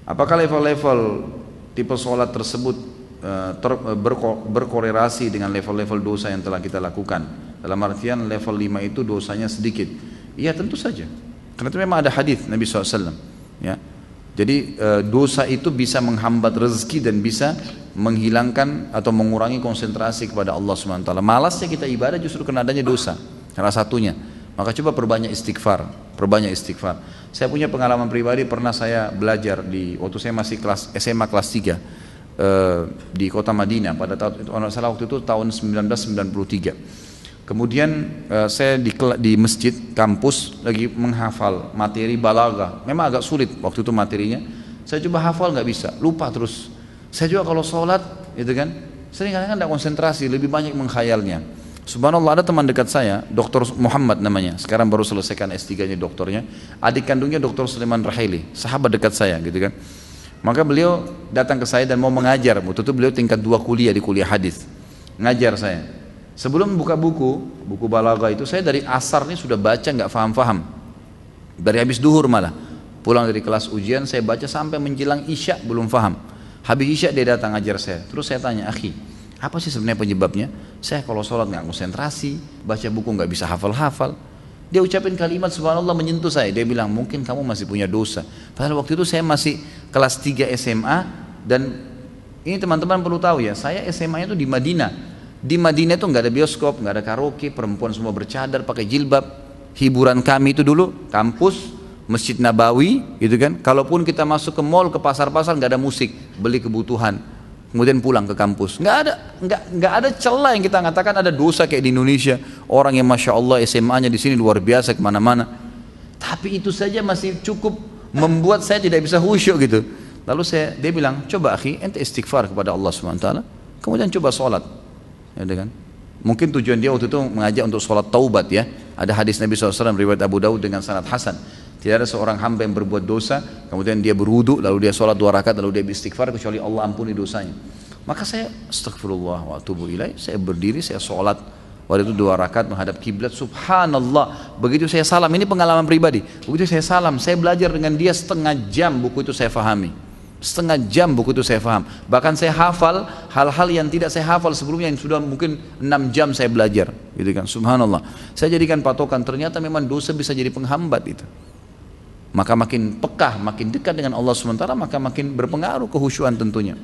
Apakah level-level tipe sholat tersebut berkorelasi dengan level-level dosa yang telah kita lakukan? Dalam artian level 5 itu dosanya sedikit. Iya tentu saja, karena itu memang ada hadis Nabi SAW ya. Jadi dosa itu bisa menghambat rezeki dan bisa menghilangkan atau mengurangi konsentrasi kepada Allah SWT. Malasnya kita ibadah justru karena adanya dosa, salah satunya. Maka coba perbanyak istighfar, perbanyak istighfar. Saya punya pengalaman pribadi, pernah saya belajar waktu saya masih kelas SMA kelas 3 di kota Madinah pada waktu itu tahun 1993. Kemudian saya di masjid kampus lagi menghafal materi balaghah. Memang agak sulit waktu itu materinya. Saya coba hafal nggak bisa, lupa terus. Saya juga kalau sholat, gitu kan, sering kadang-kadang nggak konsentrasi, lebih banyak menghayalnya. Subhanallah, ada teman dekat saya, Dr. Muhammad namanya, sekarang baru selesaikan S3-nya doktornya. Adik kandungnya Dr. Sulaiman Rahili, sahabat dekat saya, gitu kan. Maka beliau datang ke saya dan mau mengajar. Waktu itu beliau tingkat 2 kuliah di kuliah hadis, ngajar saya. Sebelum buka buku balaghah itu, saya dari asar nih sudah baca nggak faham-faham. Dari habis duhur malah, pulang dari kelas ujian saya baca sampai menjelang isya belum faham. Habis isya dia datang ajar saya. Terus saya tanya, akhi, apa sih sebenarnya penyebabnya? Saya kalau sholat nggak konsentrasi, baca buku nggak bisa hafal-hafal. Dia ucapin kalimat subhanallah menyentuh saya. Dia bilang, mungkin kamu masih punya dosa. Padahal waktu itu saya masih kelas 3 SMA, dan ini teman-teman perlu tahu ya, saya SMA-nya itu di Madinah. Di Madinah itu nggak ada bioskop, nggak ada karaoke, perempuan semua bercadar, pakai jilbab. Hiburan kami itu dulu kampus, Masjid Nabawi, gitu kan. Kalaupun kita masuk ke mall, ke pasar-pasar, nggak ada musik, beli kebutuhan, kemudian pulang ke kampus. Nggak ada celah yang kita katakan ada dosa kayak di Indonesia. Orang yang masya Allah SMA-nya di sini luar biasa kemana-mana. Tapi itu saja masih cukup membuat saya tidak bisa khusyuk gitu. Lalu dia bilang, coba akhi, ente istighfar kepada Allah SWT, kemudian coba sholat. Ya, kan? Mungkin tujuan dia waktu itu mengajak untuk sholat taubat ya. Ada hadis Nabi SAW riwayat Abu Daud dengan sanad hasan. Tidak ada seorang hamba yang berbuat dosa kemudian dia berwudu lalu dia sholat 2 rakaat lalu dia beristighfar kecuali Allah ampuni dosanya. Maka saya astagfirullah wa atubu ilaih, saya berdiri, saya sholat waktu itu 2 rakaat menghadap kiblat. Subhanallah, begitu saya salam, ini pengalaman pribadi, begitu saya salam, saya belajar dengan dia setengah jam, buku itu saya fahami. Setengah jam buku itu saya faham. Bahkan saya hafal hal-hal yang tidak saya hafal sebelumnya, yang sudah mungkin 6 jam saya belajar, gitu kan. Subhanallah. Saya jadikan patokan, ternyata memang dosa bisa jadi penghambat itu. Maka makin pekah, makin dekat dengan Allah SWT, maka makin berpengaruh kehusyuan tentunya.